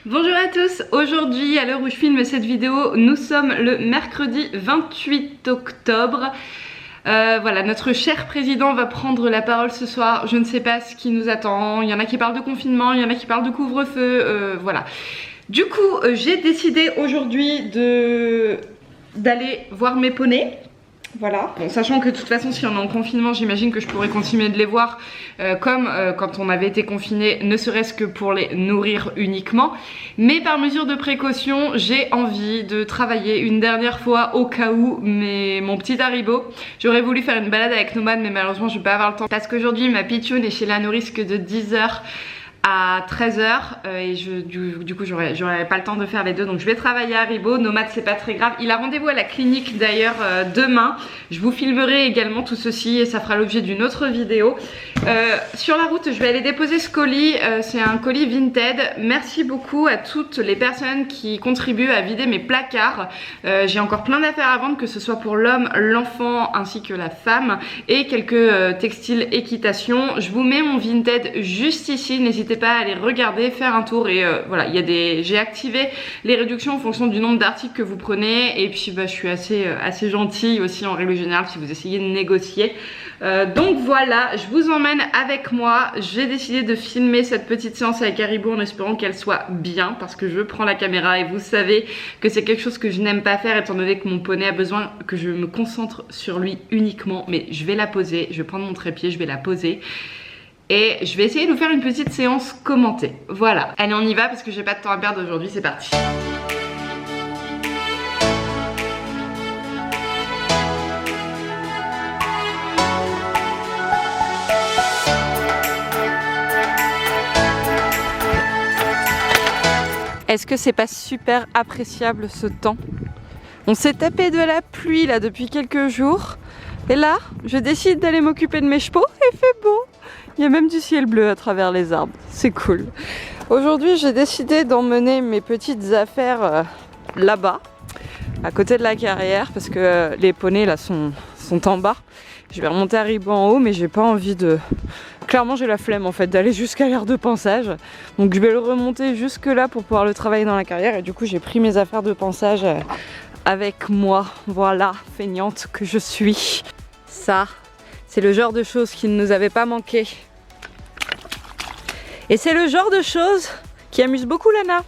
Bonjour à tous, aujourd'hui à l'heure où je filme cette vidéo, nous sommes le mercredi 28 octobre. Voilà, notre cher président va prendre la parole ce soir, je ne sais pas ce qui nous attend, il y en a qui parlent de confinement, il y en a qui parlent de couvre-feu, voilà. Du coup, j'ai décidé aujourd'hui d'aller voir mes poneys. Voilà, bon, sachant que de toute façon si on est en confinement j'imagine que je pourrais continuer de les voir comme quand on avait été confiné, ne serait-ce que pour les nourrir uniquement. Mais par mesure de précaution, j'ai envie de travailler une dernière fois au cas où mon petit Haribo. J'aurais voulu faire une balade avec Nomad mais malheureusement je vais pas avoir le temps. Parce qu'aujourd'hui ma pitchoun est chez la nourrice que de 10h à 13h et du coup j'aurais pas le temps de faire les deux, donc je vais travailler à Haribo. Nomad c'est pas très grave, il a rendez-vous à la clinique d'ailleurs demain. Je vous filmerai également tout ceci et ça fera l'objet d'une autre vidéo. Sur la route je vais aller déposer ce colis, c'est un colis Vinted. Merci beaucoup à toutes les personnes qui contribuent à vider mes placards. J'ai encore plein d'affaires à vendre, que ce soit pour l'homme, l'enfant ainsi que la femme, et quelques textiles équitation. Je vous mets mon Vinted juste ici, n'hésitez pas à aller regarder, faire un tour. Et voilà, j'ai activé les réductions en fonction du nombre d'articles que vous prenez. Et puis je suis assez gentille aussi en règle générale si vous essayez de négocier. Donc voilà, je vous emmène avec moi. J'ai décidé de filmer cette petite séance avec Haribo en espérant qu'elle soit bien, parce que je prends la caméra et vous savez que c'est quelque chose que je n'aime pas faire étant donné que mon poney a besoin que je me concentre sur lui uniquement. Mais je vais la poser, je vais prendre mon trépied, je vais la poser. Et je vais essayer de vous faire une petite séance commentée. Voilà, allez on y va parce que j'ai pas de temps à perdre aujourd'hui, c'est parti. Est-ce que c'est pas super appréciable ce temps? On s'est tapé de la pluie là depuis quelques jours. Et là, je décide d'aller m'occuper de mes chevaux et il fait beau. Il y a même du ciel bleu à travers les arbres, c'est cool. Aujourd'hui, j'ai décidé d'emmener mes petites affaires là-bas, à côté de la carrière, parce que les poneys là sont en bas. Je vais remonter à Haribo en haut, mais j'ai pas envie de... Clairement, j'ai la flemme en fait d'aller jusqu'à l'aire de pansage. Donc je vais le remonter jusque là pour pouvoir le travailler dans la carrière. Et du coup, j'ai pris mes affaires de pansage avec moi. Voilà, feignante que je suis. Ça, c'est le genre de choses qui ne nous avait pas manqué. Et c'est le genre de choses qui amuse beaucoup Lana.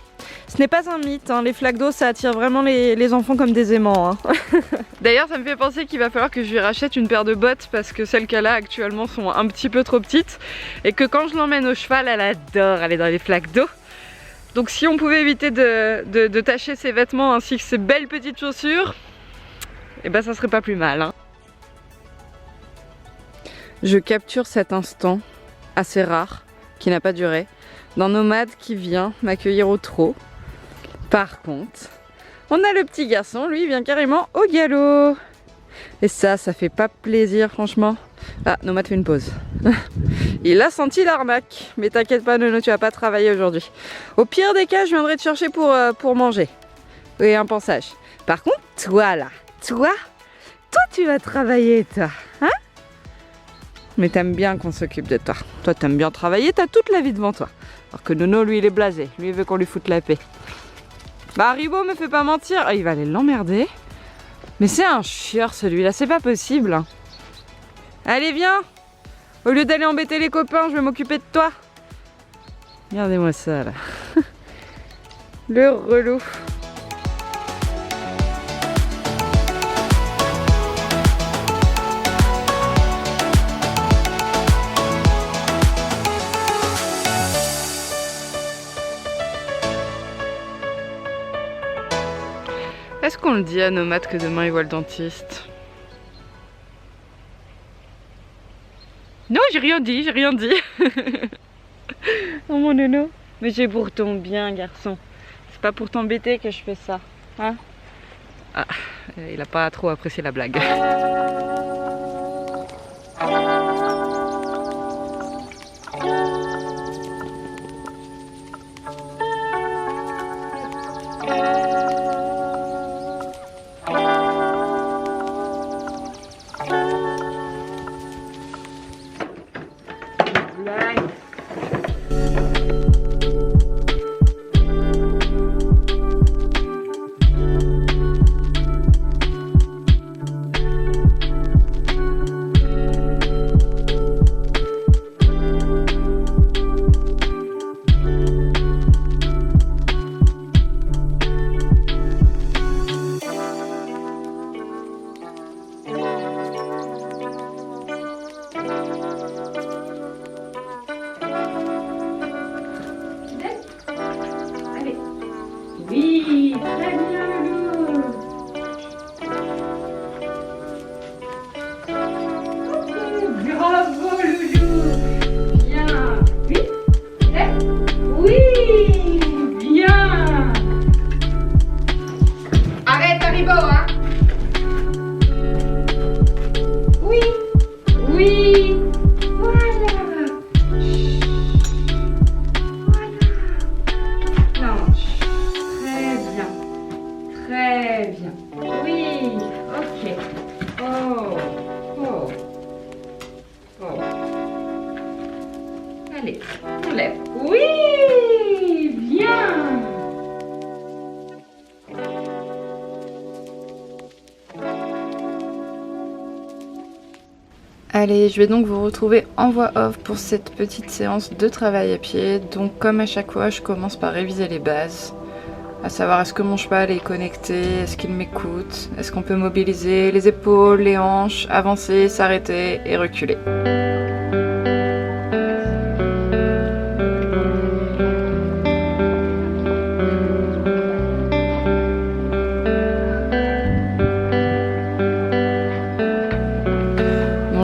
Ce n'est pas un mythe, hein. Les flaques d'eau ça attire vraiment les enfants comme des aimants. Hein. D'ailleurs ça me fait penser qu'il va falloir que je lui rachète une paire de bottes parce que celles qu'elle a actuellement sont un petit peu trop petites. Et que quand je l'emmène au cheval, elle adore aller dans les flaques d'eau. Donc si on pouvait éviter de tacher ses vêtements ainsi que ses belles petites chaussures, et ben ça serait pas plus mal. Hein. Je capture cet instant assez rare, qui n'a pas duré, d'un nomade qui vient m'accueillir au trot. Par contre, on a le petit garçon, lui il vient carrément au galop. Et ça fait pas plaisir franchement. Ah, nomade fait une pause. Il a senti l'arnaque. Mais t'inquiète pas Nono, tu vas pas travailler aujourd'hui. Au pire des cas, je viendrai te chercher pour manger. Et un pansage. Par contre, toi là, toi tu vas travailler toi. Hein? Mais t'aimes bien qu'on s'occupe de toi. Toi t'aimes bien travailler, t'as toute la vie devant toi. Alors que Nono lui il est blasé, lui il veut qu'on lui foute la paix. Bah Haribo me fait pas mentir, il va aller l'emmerder. Mais c'est un chieur celui-là, c'est pas possible. Hein. Allez viens. Au lieu d'aller embêter les copains, je vais m'occuper de toi. Regardez-moi ça là. Le relou. Est-ce qu'on le dit à Nomad que demain il voit le dentiste? Non, j'ai rien dit, j'ai rien dit. Oh mon nono. Mais j'ai pour ton bien, garçon. C'est pas pour t'embêter que je fais ça. Hein? Ah, il a pas trop apprécié la blague. très bien Loulou. Bravo Loulou. Bien. Oui. Lève. Oui. Bien. Arrête Haribo, hein. Oui. Oui. Voilà. Non, très bien. Très bien. Oui, ok. Oh, oh, oh. Allez, on lève. Oui, bien. Allez, je vais donc vous retrouver en voix off pour cette petite séance de travail à pied. Donc comme à chaque fois, je commence par réviser les bases. À savoir, est-ce que mon cheval est connecté, est-ce qu'il m'écoute, est-ce qu'on peut mobiliser les épaules, les hanches, avancer, s'arrêter et reculer.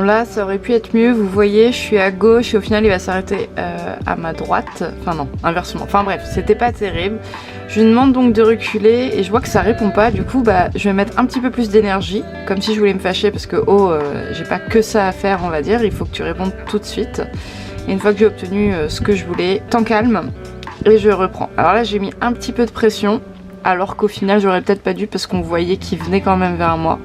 Là ça aurait pu être mieux, vous voyez je suis à gauche et au final il va s'arrêter à ma droite, enfin non, inversement, enfin bref, c'était pas terrible. Je lui demande donc de reculer et je vois que ça répond pas, du coup bah je vais mettre un petit peu plus d'énergie, comme si je voulais me fâcher parce que j'ai pas que ça à faire on va dire, il faut que tu répondes tout de suite. Et une fois que j'ai obtenu ce que je voulais, temps calme et je reprends. Alors là j'ai mis un petit peu de pression, alors qu'au final j'aurais peut-être pas dû parce qu'on voyait qu'il venait quand même vers moi.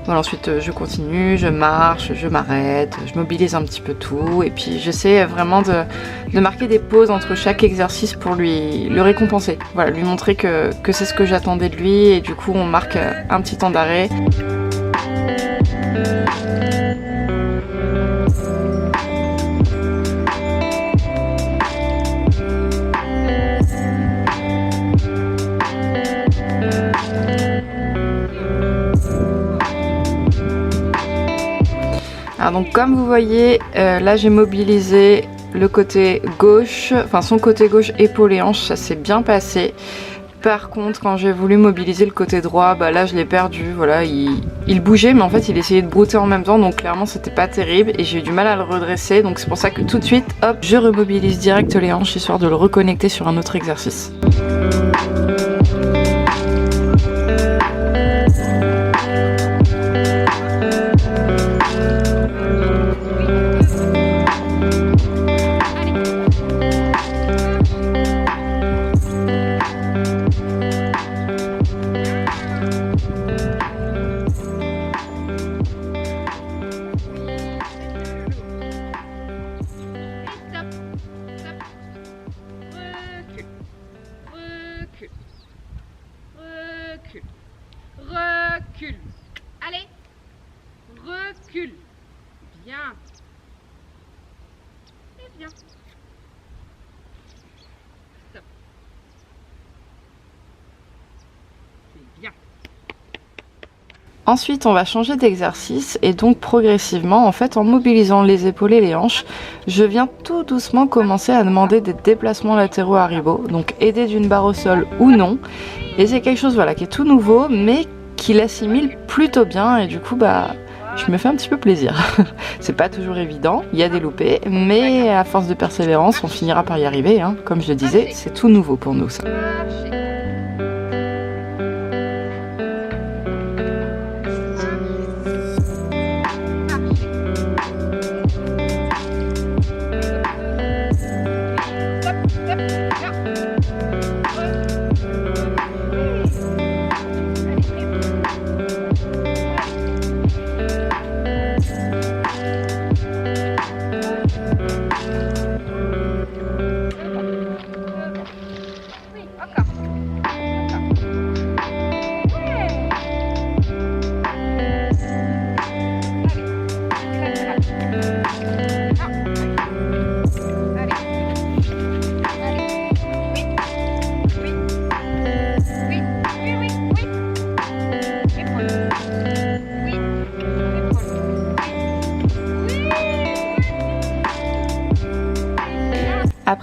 Voilà, ensuite je continue, je marche, je m'arrête, je mobilise un petit peu tout et puis j'essaie vraiment de marquer des pauses entre chaque exercice pour le récompenser. Voilà, lui montrer que c'est ce que j'attendais de lui et du coup on marque un petit temps d'arrêt. Alors donc comme vous voyez, là j'ai mobilisé le côté gauche, enfin son côté gauche épaule et hanche, ça s'est bien passé. Par contre quand j'ai voulu mobiliser le côté droit, bah là je l'ai perdu, voilà, il bougeait mais en fait il essayait de brouter en même temps donc clairement c'était pas terrible et j'ai eu du mal à le redresser donc c'est pour ça que tout de suite, hop, je remobilise direct les hanches histoire de le reconnecter sur un autre exercice. Recule. Allez. Recule. Bien. Et bien. Stop. C'est bien. Ensuite, on va changer d'exercice et donc progressivement, en fait, en mobilisant les épaules et les hanches, je viens tout doucement commencer à demander des déplacements latéraux à Haribo, donc aidé d'une barre au sol ou non. Et c'est quelque chose voilà, qui est tout nouveau, mais qui l'assimile plutôt bien et du coup, bah, je me fais un petit peu plaisir. C'est pas toujours évident, il y a des loupés, mais à force de persévérance, on finira par y arriver. Hein. Comme je le disais, c'est tout nouveau pour nous ça.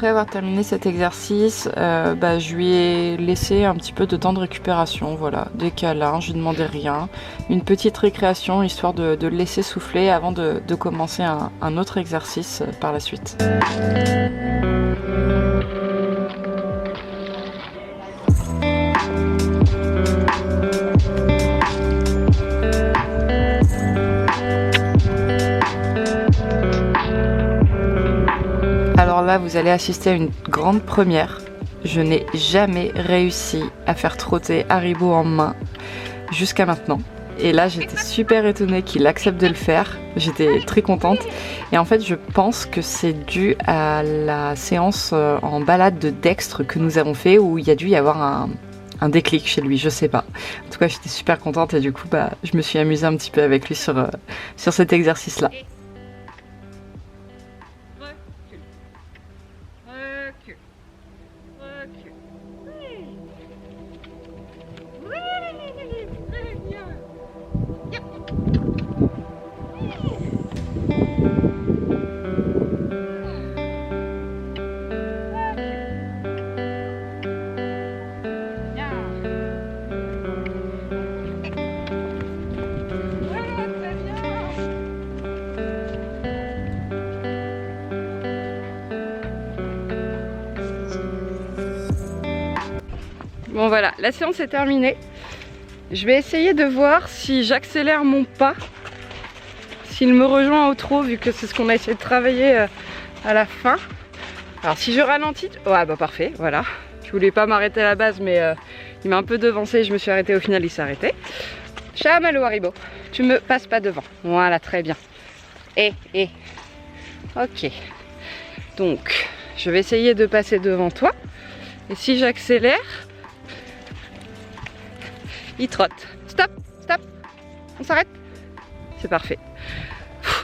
après avoir terminé cet exercice, je lui ai laissé un petit peu de temps de récupération, voilà, des câlins, je lui demandais rien, une petite récréation histoire de le laisser souffler avant de commencer un autre exercice par la suite. Alors là, vous allez assister à une grande première. Je n'ai jamais réussi à faire trotter Haribo en main jusqu'à maintenant. Et là, j'étais super étonnée qu'il accepte de le faire. J'étais très contente. Et en fait, je pense que c'est dû à la séance en balade de Dextre que nous avons fait, où il y a dû y avoir un déclic chez lui, je sais pas. En tout cas, j'étais super contente et du coup, je me suis amusée un petit peu avec lui sur cet exercice-là. Bon voilà, la séance est terminée. Je vais essayer de voir si j'accélère mon pas, s'il me rejoint au trot, vu que c'est ce qu'on a essayé de travailler à la fin. Alors si je ralentis, ouais parfait, voilà. Je voulais pas m'arrêter à la base, mais il m'a un peu devancé, je me suis arrêtée, au final il s'est arrêté. Chamallow Haribo, tu me passes pas devant. Voilà, très bien. Ok. Donc, je vais essayer de passer devant toi. Et si j'accélère, il trotte. Stop, stop. On s'arrête. C'est parfait.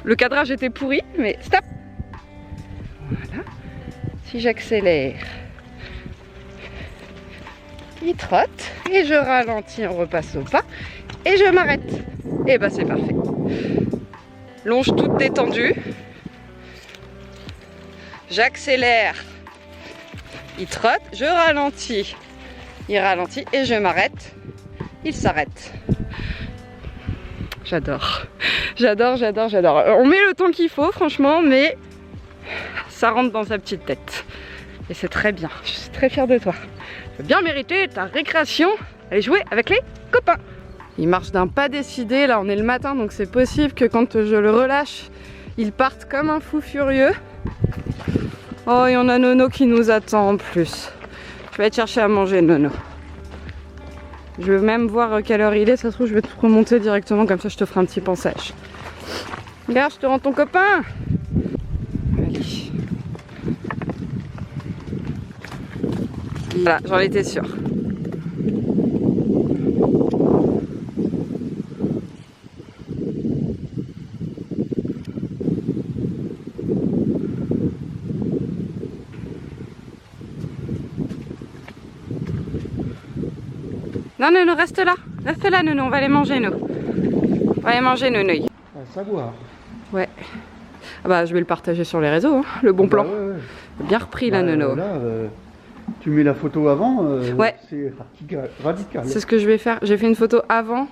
Le cadrage était pourri, mais stop. Voilà. Si j'accélère, il trotte. Et je ralentis, on repasse au pas. Et je m'arrête. Et c'est parfait. Longe toute détendue. J'accélère. Il trotte. Je ralentis. Il ralentit et je m'arrête. Il s'arrête. J'adore. J'adore. On met le temps qu'il faut, franchement, mais ça rentre dans sa petite tête. Et c'est très bien. Je suis très fière de toi. Tu as bien mérité ta récréation. Allez jouer avec les copains. Il marche d'un pas décidé. Là, on est le matin, donc c'est possible que quand je le relâche, il parte comme un fou furieux. Oh, il y en a Nono qui nous attend en plus. Je vais te chercher à manger, Nono. Je veux même voir quelle heure il est, ça se trouve je vais te remonter directement, comme ça je te ferai un petit pansage. Regarde, je te rends ton copain. Allez. Voilà, j'en étais sûre. Non, reste là, Nono, on va aller manger, nous. On va aller manger, Nono. À savoir. Ouais. Je vais le partager sur les réseaux, hein, le bon plan. Ouais. Bien repris, là, Nono. Là, tu mets la photo avant, ouais. C'est radical. C'est ce que je vais faire. J'ai fait une photo avant,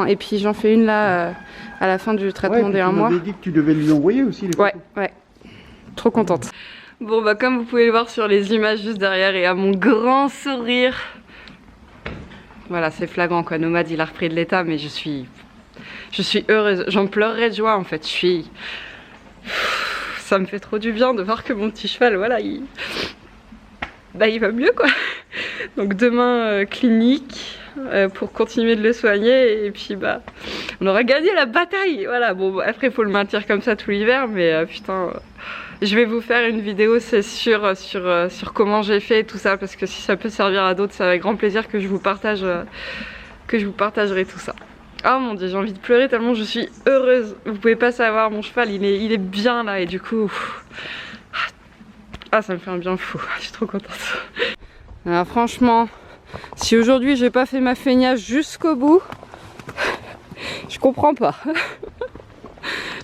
et puis j'en fais une là, à la fin du traitement des 1 mois. Tu m'avais dit que tu devais lui envoyer aussi les photos. Ouais. Trop contente. Bon, comme vous pouvez le voir sur les images juste derrière, et à mon grand sourire. Voilà, c'est flagrant quoi. Nomade, il a repris de l'état, mais je suis heureuse. J'en pleurerais de joie en fait. Ça me fait trop du bien de voir que mon petit cheval, voilà, il va mieux quoi. Donc demain clinique pour continuer de le soigner et puis on aura gagné la bataille. Voilà. Bon, après il faut le maintenir comme ça tout l'hiver, mais putain. Je vais vous faire une vidéo, c'est sûr, sur comment j'ai fait et tout ça, parce que si ça peut servir à d'autres, c'est avec grand plaisir que je vous partagerai tout ça. Oh mon dieu, j'ai envie de pleurer tellement je suis heureuse. Vous pouvez pas savoir, mon cheval, il est bien là et du coup... ça me fait un bien fou, je suis trop contente. Alors franchement, si aujourd'hui j'ai pas fait ma feignasse jusqu'au bout, je comprends pas.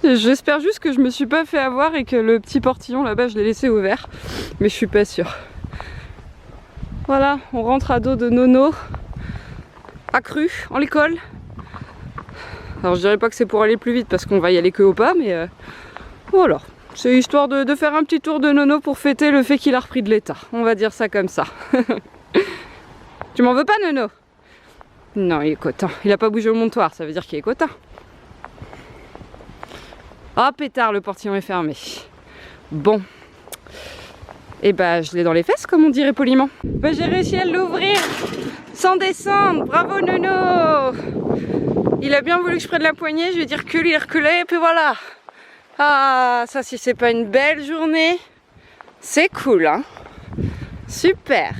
J'espère juste que je me suis pas fait avoir et que le petit portillon là-bas je l'ai laissé ouvert. mais je suis pas sûre. Voilà, on rentre à dos de Nono, accru, en l'école. Alors je dirais pas que c'est pour aller plus vite parce qu'on va y aller que au pas, mais voilà. C'est histoire de faire un petit tour de Nono pour fêter le fait qu'il a repris de l'état. On va dire ça comme ça. Tu m'en veux pas, Nono? Non, il est content. Il a pas bougé au montoir, ça veut dire qu'il est content. Ah, pétard, le portillon est fermé. Bon. Et bah, je l'ai dans les fesses, comme on dirait poliment. Bah, j'ai réussi à l'ouvrir sans descendre. Bravo, Nono. Il a bien voulu que je prenne la poignée. Je lui ai dit recule, il reculait, et puis voilà. Ah, ça, si c'est pas une belle journée, c'est cool, hein. Super.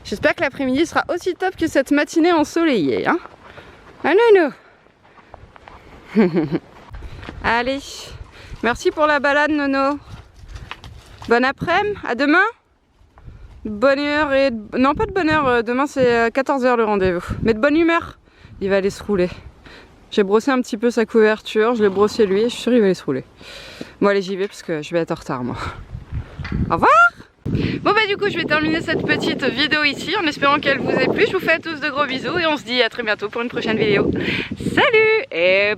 J'espère que l'après-midi sera aussi top que cette matinée ensoleillée, hein. Ah, Nono. Allez, merci pour la balade, Nono. Bon après-midi, à demain. Bonne heure et... Non, pas de bonne heure, demain c'est 14 h le rendez-vous. Mais de bonne humeur, il va aller se rouler. J'ai brossé un petit peu sa couverture, je l'ai brossé lui et je suis sûre qu'il va aller se rouler. Bon allez, j'y vais parce que je vais être en retard moi. Au revoir. Bon bah du coup je vais terminer cette petite vidéo ici en espérant qu'elle vous ait plu. Je vous fais à tous de gros bisous et on se dit à très bientôt pour une prochaine vidéo. Salut et...